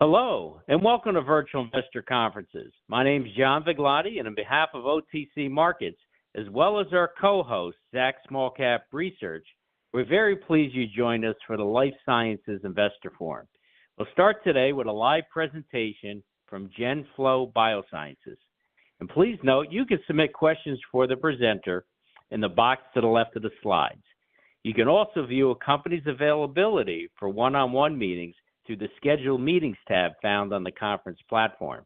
Hello, and welcome to Virtual Investor Conferences. My name is John Viglotti, and on behalf of OTC Markets, as well as our co-host, Zacks Small Cap Research, we're very pleased you joined us for the Life Sciences Investor Forum. We'll start today with a live presentation from Genflow Biosciences. And please note, you can submit questions for the presenter in the box to the left of the slides. You can also view a company's availability for one-on-one meetings through the Schedule Meetings tab found on the conference platform. At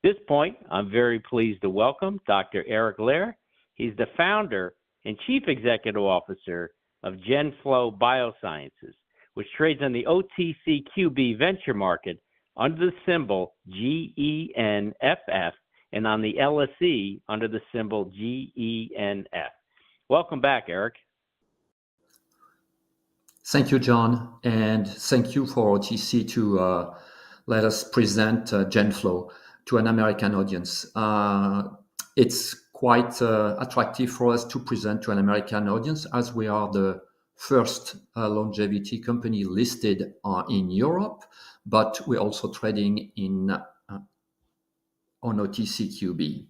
this point, I'm very pleased to welcome Dr. Eric Lehr. He's the founder and Chief Executive Officer of Genflow Biosciences, which trades on the OTCQB venture market under the symbol GENFF and on the LSE under the symbol GENF. Welcome back, Eric. Thank you, John, and thank you for OTC to let us present Genflow to an American audience. It's quite attractive for us to present to an American audience, as we are the first longevity company listed in Europe, but we're also trading on OTCQB.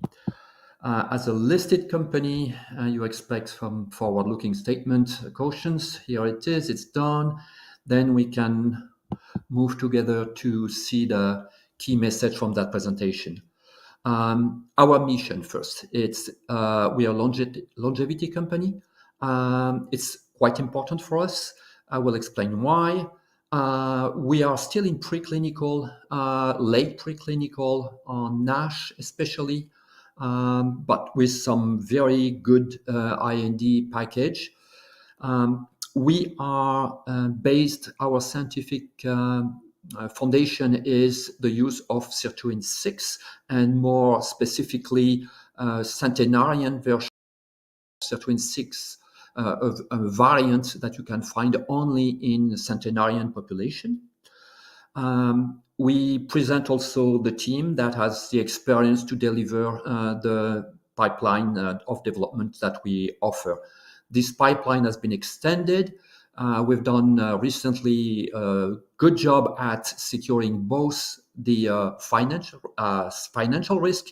As a listed company, you expect some forward-looking statement cautions. Here it is, it's done. Then we can move together to see the key message from that presentation. Our mission first, it's we are a longevity company. It's quite important for us. I will explain why. We are still in preclinical, late preclinical on NASH especially, but with some very good IND package. We are based, our scientific foundation is the use of sirtuin-6 and more specifically centenarian version of sirtuin-6, a variant that you can find only in the centenarian population. We present also the team that has the experience to deliver the pipeline of development that we offer. This pipeline has been extended. We've done recently a good job at securing both the financial risk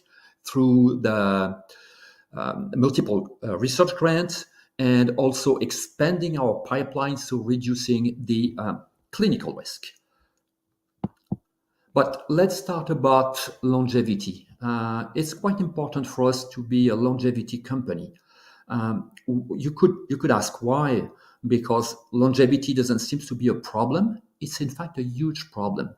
through the multiple research grants and also expanding our pipeline, so reducing the clinical risk. But let's start about longevity. It's quite important for us to be a longevity company. You could ask why, because longevity doesn't seem to be a problem. It's in fact a huge problem.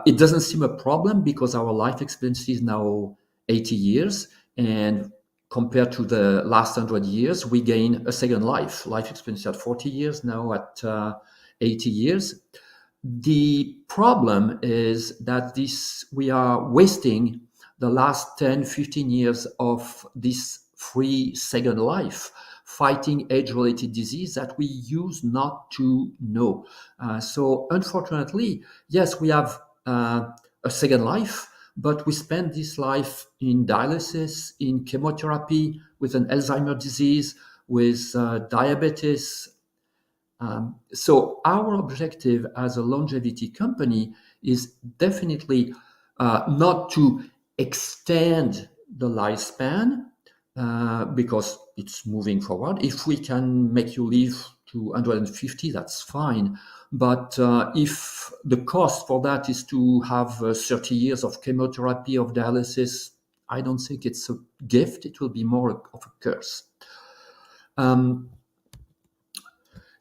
It doesn't seem a problem because our life expectancy is now 80 years, and compared to the last 100 years, we gain a second life. Life expectancy at 40 years, now at 80 years. The problem is that we are wasting the last 10, 15 years of this free second life, fighting age-related disease that we used not to know. So unfortunately, yes, we have a second life, but we spend this life in dialysis, in chemotherapy, with an Alzheimer's disease, with diabetes. So our objective as a longevity company is definitely not to extend the lifespan because it's moving forward. If we can make you live to 150, that's fine. But if the cost for that is to have 30 years of chemotherapy, of dialysis, I don't think it's a gift. It will be more of a curse.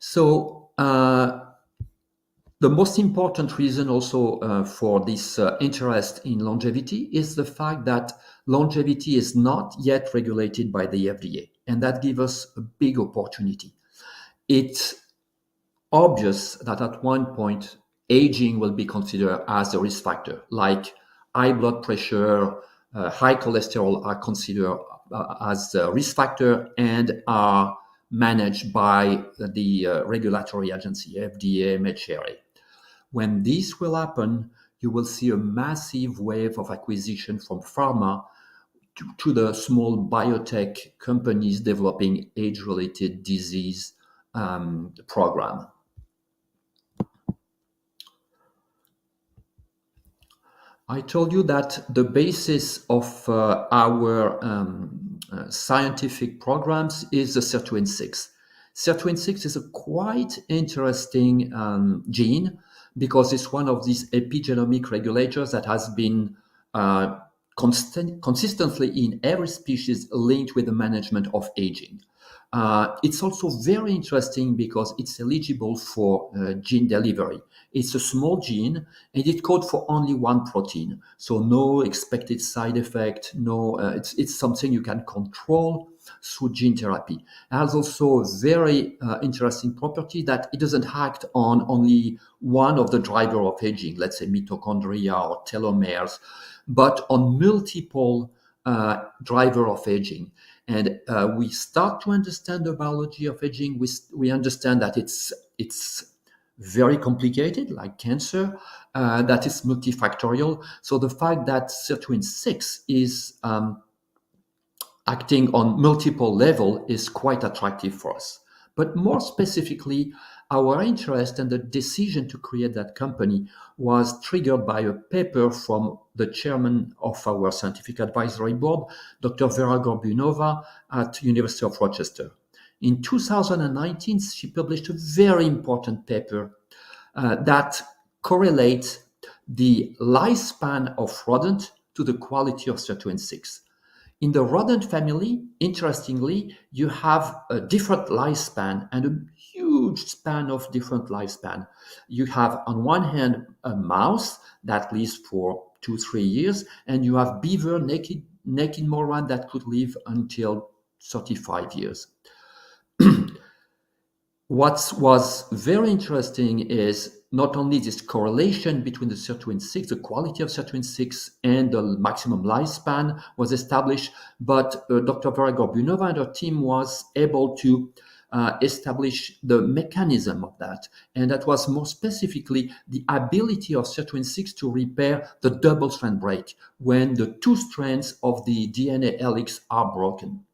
So the most important reason also for this interest in longevity is the fact that longevity is not yet regulated by the FDA, and that gives us a big opportunity. It's obvious that at one point, aging will be considered as a risk factor, like high blood pressure, high cholesterol are considered as a risk factor and are managed by the regulatory agency, FDA, MHRA. When this will happen, you will see a massive wave of acquisition from pharma to the small biotech companies developing age-related disease program. I told you that the basis of our scientific programs is the sirtuin-6. Sirtuin-6 is a quite interesting gene because it's one of these epigenomic regulators that has been uh, consistently in every species linked with the management of aging. It's also very interesting because it's eligible for gene delivery. It's a small gene and it codes for only one protein, so no expected side effect. No, it's something you can control through gene therapy. It has also a very interesting property that it doesn't act on only one of the driver of aging, let's say mitochondria or telomeres, but on multiple driver of aging. And we start to understand the biology of aging. We understand that it's very complicated, like cancer, that is multifactorial. So the fact that sirtuin-6 is acting on multiple levels is quite attractive for us. But more specifically, our interest and the decision to create that company was triggered by a paper from the chairman of our scientific advisory board, Dr. Vera Gorbunova at University of Rochester. In 2019, she published a very important paper that correlates the lifespan of rodent to the quality of sirtuin-6. In the rodent family, interestingly, you have a different lifespan and a huge span of different lifespan. You have, on one hand, a mouse that lives for 2-3 years, and you have beaver, naked mole rat that could live until 35 years. What was very interesting is not only this correlation between the sirtuin-6, the quality of sirtuin-6, and the maximum lifespan was established, but Dr. Vera Gorbunova and her team was able to establish the mechanism of that. And that was more specifically the ability of sirtuin-6 to repair the double-strand break when the two strands of the DNA helix are broken.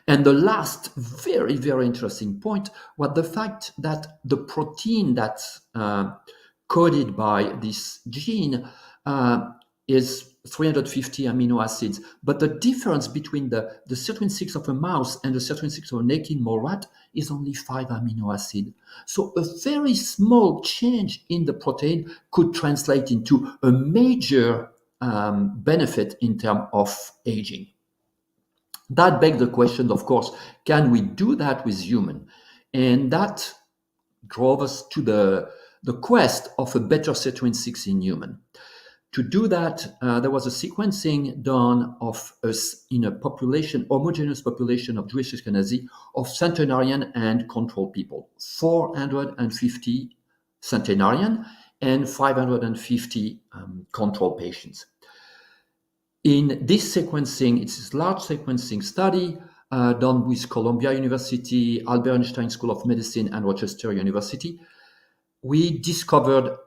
And the last very, very interesting point was the fact that the protein that's coded by this gene is 350 amino acids. But the difference between the sirtuin-6 of a mouse and the sirtuin-6 of a naked mole rat is only 5 amino acids. So a very small change in the protein could translate into a major benefit in terms of aging. That begs the question, of course, can we do that with human? And that drove us to the quest of a better sirtuin-6 in human. To do that, there was a sequencing done of us in a population, homogeneous population of Jewish Ashkenazi, of centenarian and control people, 450 centenarian and 550 control patients. In this sequencing, it's a large sequencing study done with Columbia University, Albert Einstein School of Medicine, and Rochester University. We discovered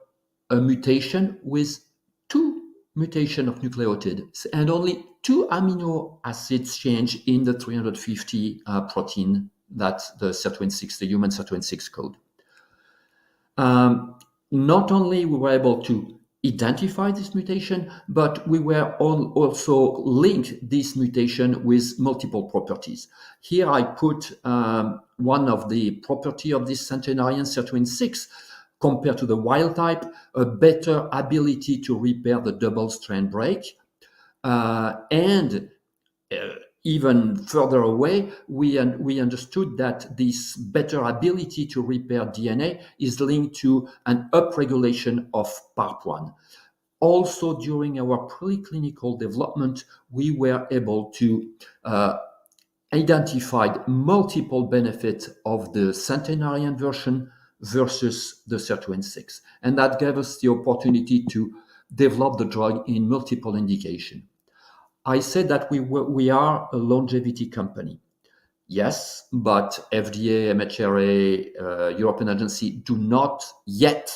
a mutation with 2 mutations of nucleotides and only 2 amino acids change in the 350 protein that the sirtuin-6, the human sirtuin-6 code. Not only we were able to identify this mutation, but we were also linked this mutation with multiple properties. Here I put one of the property of this centenarian sirtuin-6 compared to the wild type, a better ability to repair the double strand break, and even further away, we understood that this better ability to repair DNA is linked to an upregulation of PARP1. Also, during our preclinical development, we were able to identify multiple benefits of the centenarian version versus the sirtuin-6. And that gave us the opportunity to develop the drug in multiple indications. I said that we are a longevity company. Yes, but FDA, MHRA, European agency do not yet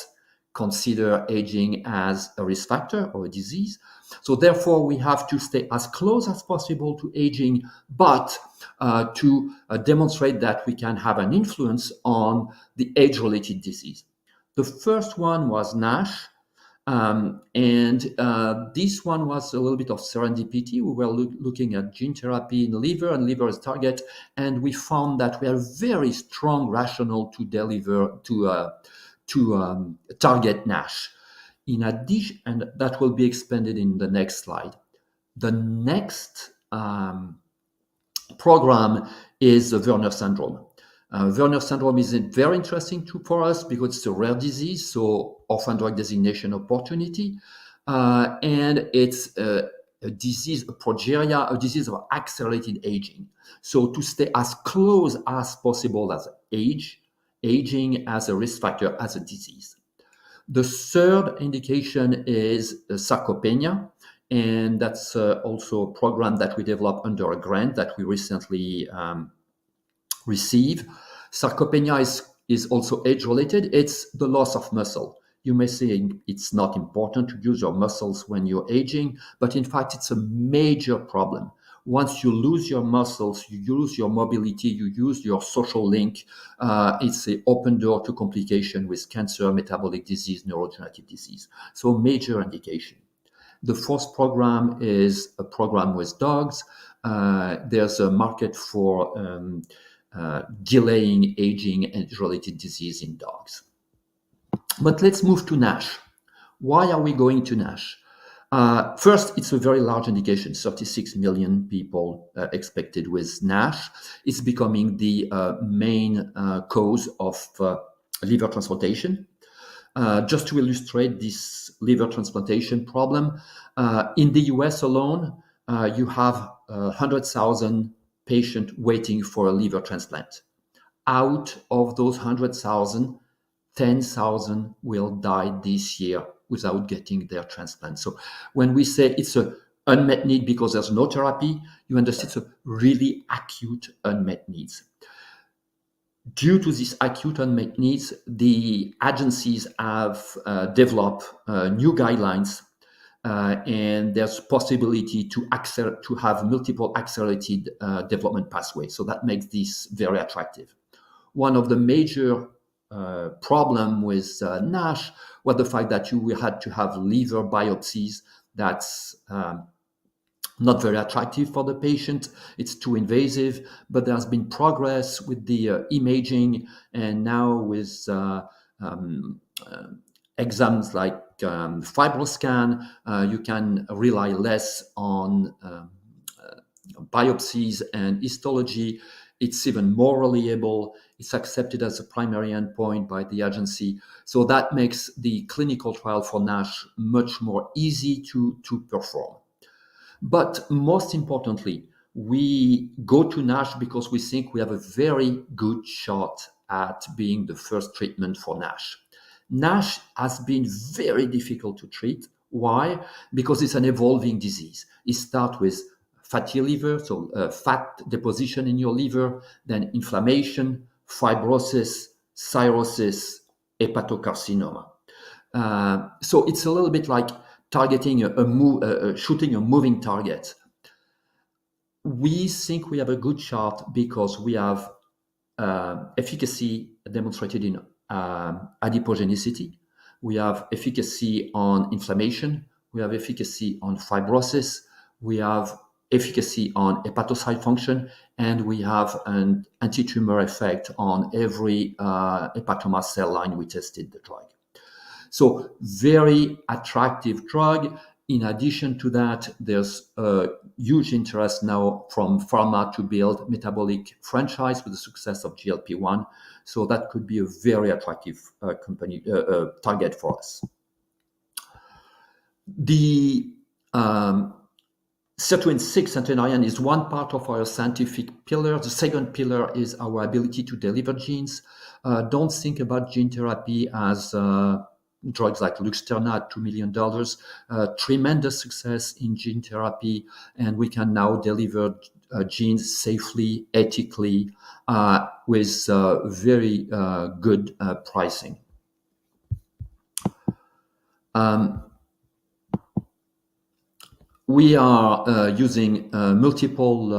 consider aging as a risk factor or a disease. So therefore, we have to stay as close as possible to aging, but to demonstrate that we can have an influence on the age-related disease. The first one was NASH. This one was a little bit of serendipity. We were looking at gene therapy in liver and liver as target, and we found that we have very strong rationale to deliver to target NASH. In addition, and that will be expanded in the next slide. The next program is the Werner syndrome. Werner syndrome is very interesting for us because it's a rare disease, so orphan drug designation opportunity, and it's a disease, a progeria, a disease of accelerated aging. So to stay as close as possible as aging as a risk factor, as a disease. The third indication is sarcopenia, and that's also a program that we developed under a grant that we recently received. Sarcopenia is also age-related. It's the loss of muscle. You may say it's not important to use your muscles when you're aging, but in fact, it's a major problem. Once you lose your muscles, you lose your mobility, you lose your social link. It's an open door to complication with cancer, metabolic disease, neurodegenerative disease. So major indication. The fourth program is a program with dogs. There's a market for delaying aging and related disease in dogs. But let's move to NASH. Why are we going to NASH? First, it's a very large indication, 36 million people expected with NASH. It's becoming the main cause of liver transplantation. Just to illustrate this liver transplantation problem, in the US alone, you have 100,000 patients waiting for a liver transplant. Out of those 100,000, 10,000 will die this year without getting their transplant. So when we say it's an unmet need because there's no therapy, you understand it's a really acute unmet needs. Due to these acute unmet needs, the agencies have developed new guidelines, and there's possibility to have multiple accelerated development pathways. So that makes this very attractive. One of the major problem with NASH was the fact that you had to have liver biopsies. That's not very attractive for the patient. It's too invasive, but there's been progress with the imaging, and now with exams like FibroScan, you can rely less on biopsies and histology. It's even more reliable. It's accepted as a primary endpoint by the agency. So that makes the clinical trial for NASH much more easy to perform. But most importantly, we go to NASH because we think we have a very good shot at being the first treatment for NASH. NASH has been very difficult to treat. Why? Because it's an evolving disease. It starts with fatty liver, so fat deposition in your liver, then inflammation, fibrosis, cirrhosis, hepatocarcinoma. So it's a little bit like targeting shooting a moving target. We think we have a good shot because we have efficacy demonstrated in adipogenicity. We have efficacy on inflammation. We have efficacy on fibrosis. We have efficacy on hepatocyte function, and we have an anti-tumor effect on every hepatoma cell line we tested the drug. So very attractive drug. In addition to that, there's a huge interest now from pharma to build metabolic franchise with the success of GLP-1. So that could be a very attractive target for us. The sirtuin-6 centenarian is one part of our scientific pillar. The second pillar is our ability to deliver genes. Don't think about gene therapy as drugs like Luxturna at $2 million. Tremendous success in gene therapy, and we can now deliver genes safely, ethically, with very good pricing. We are using multiple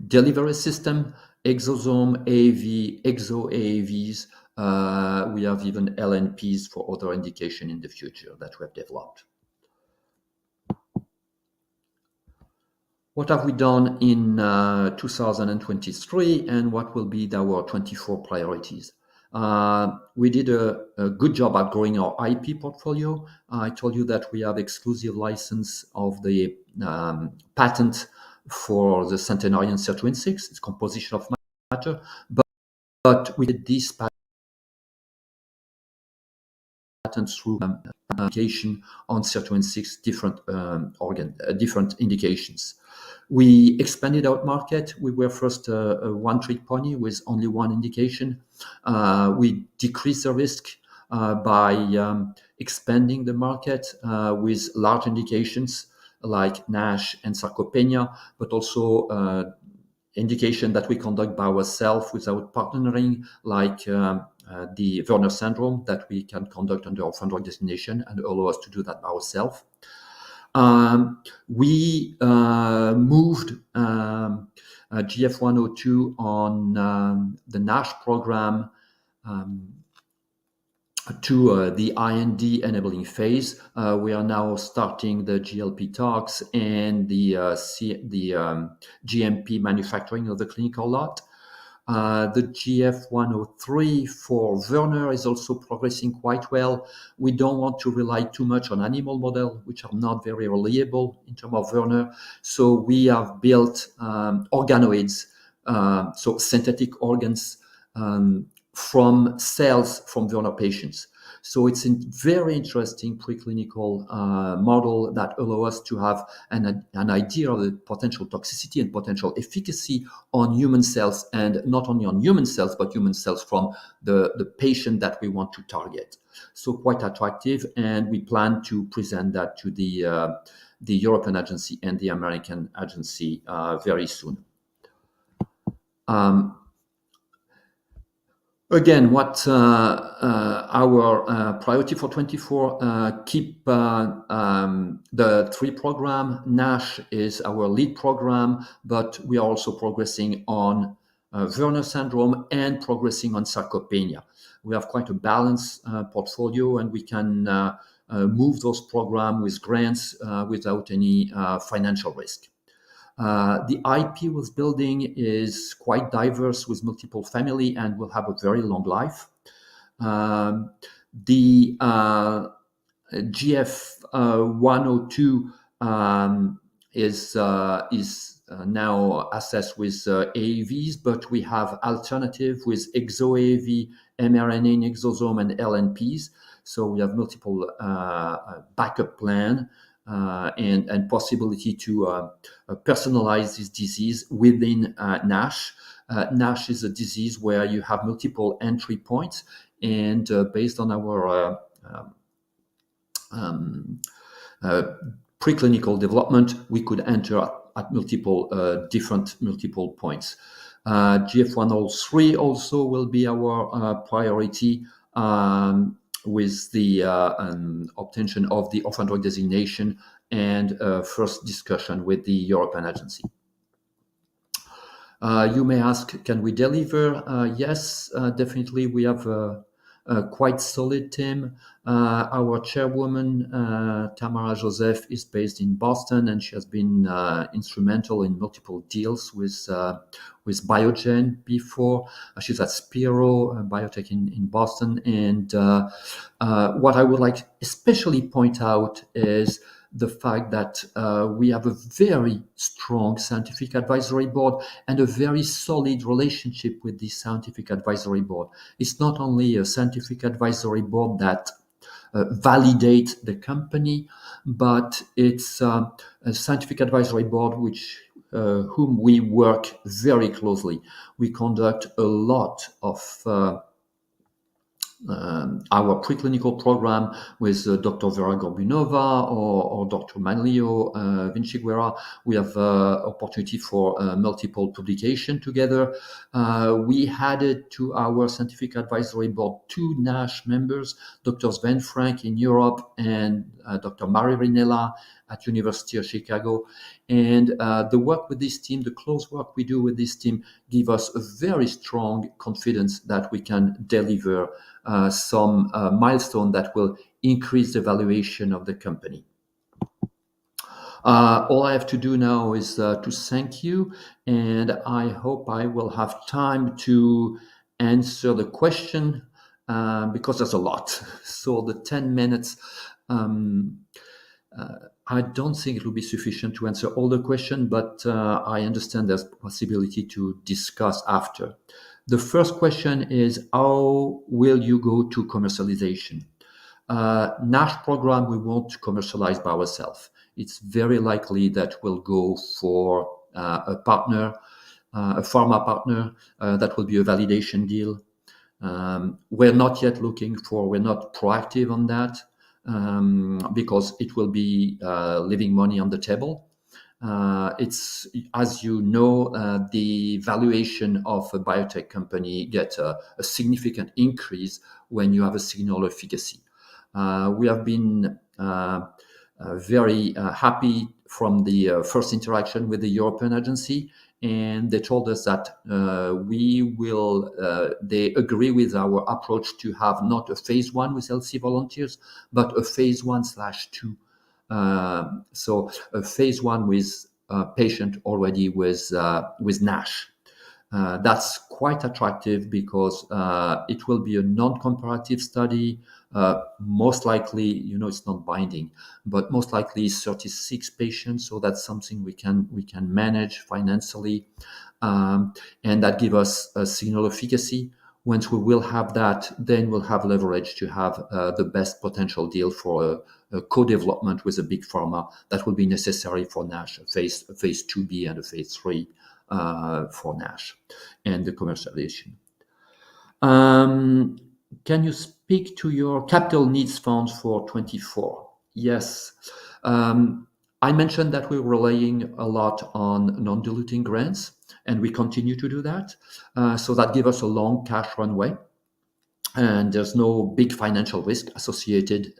delivery system, exosome, AAV, exo-AAVs, We have even LNPs for other indication in the future that we have developed. What have we done in 2023 and what will be our 24 priorities? We did a good job at growing our IP portfolio. I told you that we have exclusive license of the patent for the centenarian sirtuin-6, its composition of matter, but we did this patent through application on sirtuin-6 different indications. We expanded our market. We were first a one-trick pony with only one indication. We decreased the risk by expanding the market with large indications like NASH and sarcopenia, but also indication that we conduct by ourselves without partnering, like the Werner syndrome that we can conduct under orphan drug designation and allow us to do that ourselves. We moved GF102 on the NASH program to the IND enabling phase. We are now starting the GLP talks and the GMP manufacturing of the clinical lot. The GF103 for Werner is also progressing quite well. We don't want to rely too much on animal models, which are not very reliable in terms of Werner. So we have built organoids, so synthetic organs from cells from Werner patients. So it's a very interesting preclinical model that allows us to have an idea of the potential toxicity and potential efficacy on human cells, and not only on human cells, but human cells from the patient that we want to target. So quite attractive, and we plan to present that to the European agency and the American agency very soon. Again, what our priority for 24, keep the 3 program. NASH is our lead program, but we are also progressing on Werner syndrome and progressing on sarcopenia. We have quite a balanced portfolio, and we can move those programs with grants without any financial risk. The IP was building is quite diverse with multiple family and will have a very long life. The GF102 is now assessed with AAVs, but we have alternative with exoAAV, mRNA in exosome, and LNPs. So we have multiple backup plan. And possibility to personalize this disease within NASH. NASH is a disease where you have multiple entry points, and based on our preclinical development, we could enter at multiple points. GF103 also will be our priority. With the obtention of the orphan drug designation and first discussion with the European agency. You may ask, can we deliver? Yes, definitely. We have a quite solid team. Our chairwoman, Tamara Joseph, is based in Boston, and she has been instrumental in multiple deals with Biogen before. She's at Spiro Biotech in Boston. And what I would like especially point out is the fact that we have a very strong scientific advisory board and a very solid relationship with the scientific advisory board. It's not only a scientific advisory board that validates the company, but it's a scientific advisory board whom we work very closely. We conduct a lot of our preclinical program with Dr. Vera Gorbunova or Dr. Manlio Vinciguerra. We have opportunity for multiple publication together. We added to our scientific advisory board 2 NASH members, Dr. Sven Frank in Europe and Dr. Mari Rinella at University of Chicago. And the work with this team, the close work we do with this team, give us a very strong confidence that we can deliver some milestone that will increase the valuation of the company. All I have to do now is to thank you, and I hope I will have time to answer the question because there's a lot. So the 10 minutes, I don't think it will be sufficient to answer all the questions, but I understand there's possibility to discuss after. The first question is, how will you go to commercialization? NASH program we won't commercialize by ourselves. It's very likely that we'll go for a partner, a pharma partner. That will be a validation deal. We're not yet we're not proactive on that because it will be leaving money on the table. It's, as you know, the valuation of a biotech company gets a significant increase when you have a signal efficacy. We have been very happy from the first interaction with the European agency, and they told us that they agree with our approach to have not a phase 1 with LSE volunteers, but a phase 1/2. So a phase 1 with a patient already with NASH. That's quite attractive because it will be a non-comparative study. Most likely, it's not binding, but most likely 36 patients. So that's something we can manage financially, and that give us a signal efficacy. Once we will have that, then we'll have leverage to have the best potential deal for a co-development with a big pharma that will be necessary for NASH, phase 2B and a phase 3 for NASH and the commercialization. Can you speak to your capital needs funds for 24? Yes. I mentioned that we're relying a lot on non-diluting grants, and we continue to do that. So that gives us a long cash runway, and there's no big financial risk associated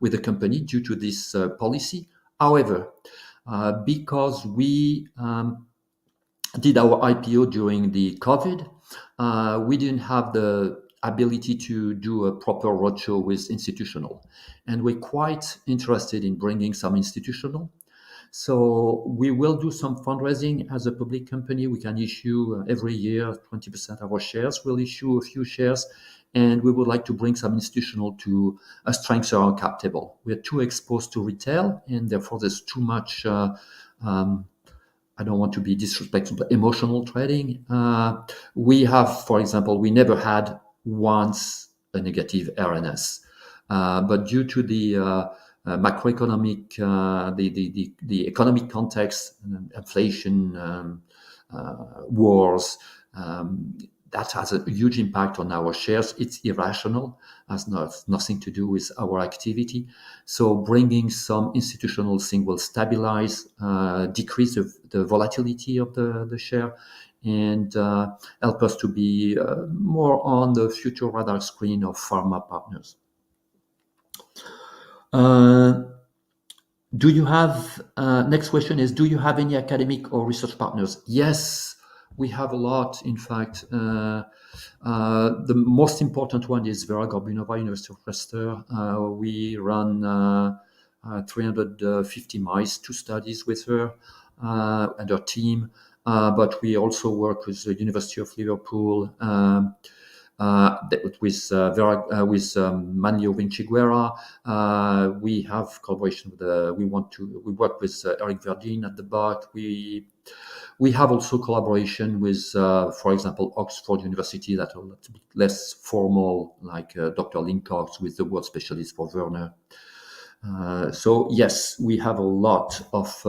with the company due to this policy. However, because we did our IPO during the COVID, we didn't have the ability to do a proper roadshow with institutional, and we're quite interested in bringing some institutional. So we will do some fundraising as a public company. We can issue every year 20% of our shares. We'll issue a few shares, and we would like to bring some institutional to strengthen our cap table. We are too exposed to retail, and therefore there's too much, I don't want to be disrespectful, but emotional trading. We have, for example, we never had once a negative RNS, but due to the macroeconomic, the economic context, inflation, wars, that has a huge impact on our shares. It's irrational, has nothing to do with our activity. So bringing some institutional thing will stabilize, decrease the volatility of the share, and help us to be more on the future radar screen of pharma partners. Do you have, next question is, do you have any academic or research partners? Yes, we have a lot. In fact, the most important one is Vera Gorbunova, University of Leicester. We run 350 mice, 2 studies with her and her team, but we also work with the University of Liverpool, with Manlio Vinciguerra. We have collaboration with we work with Eric Verdin at the back. We have also collaboration with, for example, Oxford University, that are a little bit less formal, like Dr. Lincox with the world specialist for Werner. So yes, we have a lot of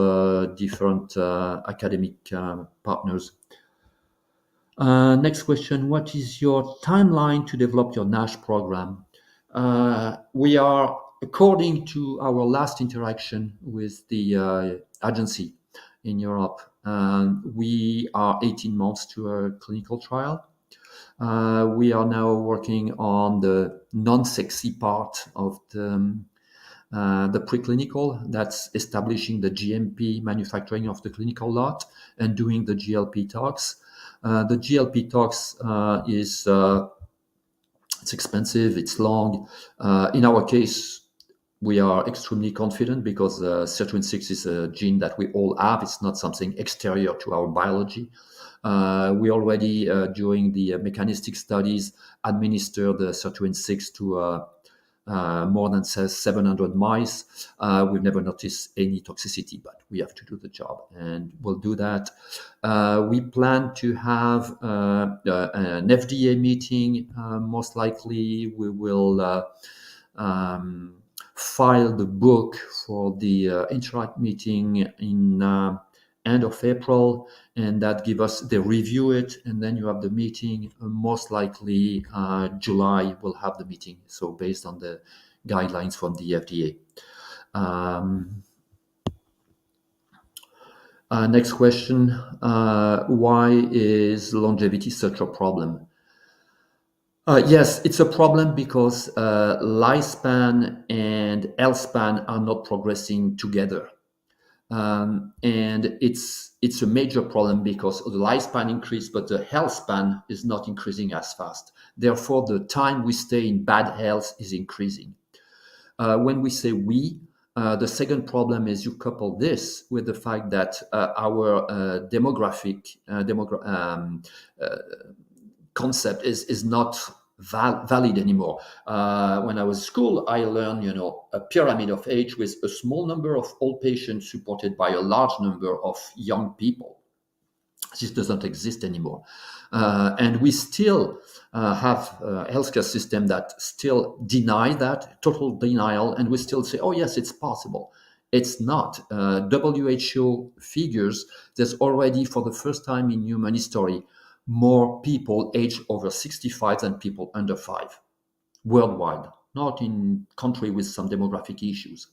different academic partners. Next question, what is your timeline to develop your NASH program? We are, according to our last interaction with the agency in Europe, we are 18 months to a clinical trial. We are now working on the non-sexy part of the preclinical, that's establishing the GMP manufacturing of the clinical lot and doing the GLP talks. The GLP talks is it's expensive, it's long. In our case, we are extremely confident because sirtuin-6 is a gene that we all have. It's not something exterior to our biology. We already, during the mechanistic studies, administered the sirtuin-6 to more than 700 mice. We've never noticed any toxicity, but we have to do the job, and we'll do that. We plan to have an FDA meeting. Most likely, we will file the book for the Interact meeting in end of April, and that give us, they review it, and then you have the meeting. Most likely July we'll have the meeting, so based on the guidelines from the FDA. Next question, why is longevity such a problem? Yes, it's a problem because lifespan and health span are not progressing together. And it's a major problem because the lifespan increased, but the health span is not increasing as fast. Therefore, the time we stay in bad health is increasing. When we say we, the second problem is you couple this with the fact that our demographic concept is not valid anymore. When I was in school, I learned, a pyramid of age with a small number of old patients supported by a large number of young people. This doesn't exist anymore. And we still have a healthcare system that still deny that, total denial, and we still say, oh yes, it's possible. It's not. WHO figures, there's already, for the first time in human history, more people aged over 65 than people under 5 worldwide, not in country with some demographic issues.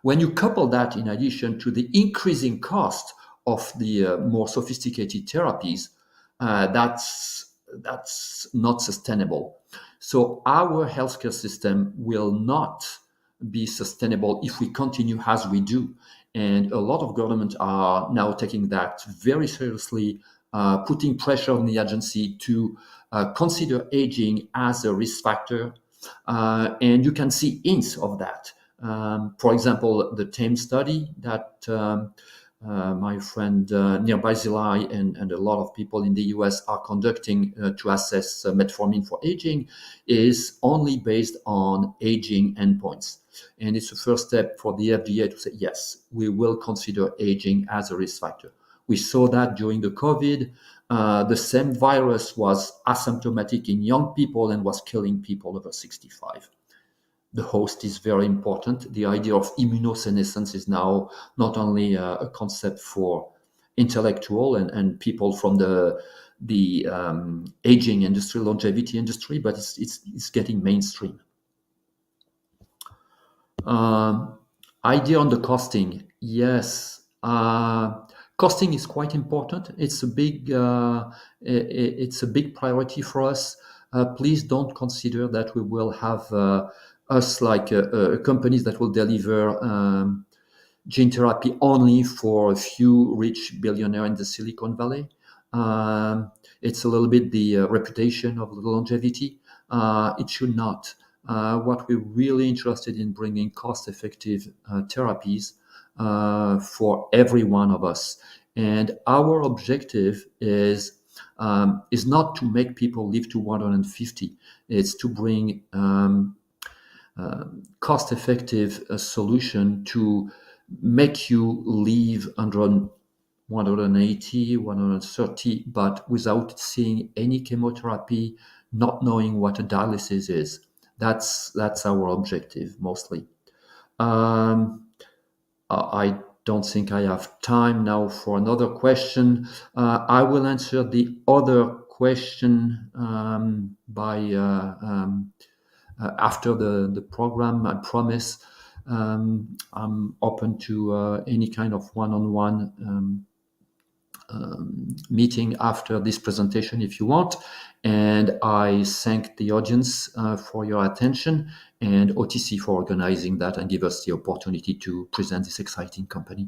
When you couple that in addition to the increasing cost of the more sophisticated therapies, that's not sustainable. So our healthcare system will not be sustainable if we continue as we do. And a lot of governments are now taking that very seriously, putting pressure on the agency to consider aging as a risk factor. And you can see hints of that. For example, the TAME study that my friend Nir Barzilai and a lot of people in the US are conducting to assess metformin for aging is only based on aging endpoints. And it's the first step for the FDA to say, yes, we will consider aging as a risk factor. We saw that during the COVID. The same virus was asymptomatic in young people and was killing people over 65. The host is very important. The idea of immunosenescence is now not only a concept for intellectual and people from the aging industry, longevity industry, but it's getting mainstream. Idea on the costing. Yes. Costing is quite important. It's a big priority for us. Please don't consider that we will have us like companies that will deliver gene therapy only for a few rich billionaires in the Silicon Valley. It's a little bit the reputation of longevity. It should not. What we're really interested in bringing cost-effective therapies for every one of us. And our objective is not to make people live to 150. It's to bring cost-effective solution to make you live under 180, 130, but without seeing any chemotherapy, not knowing what a dialysis is. That's our objective mostly. I don't think I have time now for another question. I will answer the other question after the program. I promise I'm open to any kind of one-on-one meeting after this presentation if you want. And I thank the audience for your attention and OTC for organizing that and give us the opportunity to present this exciting company.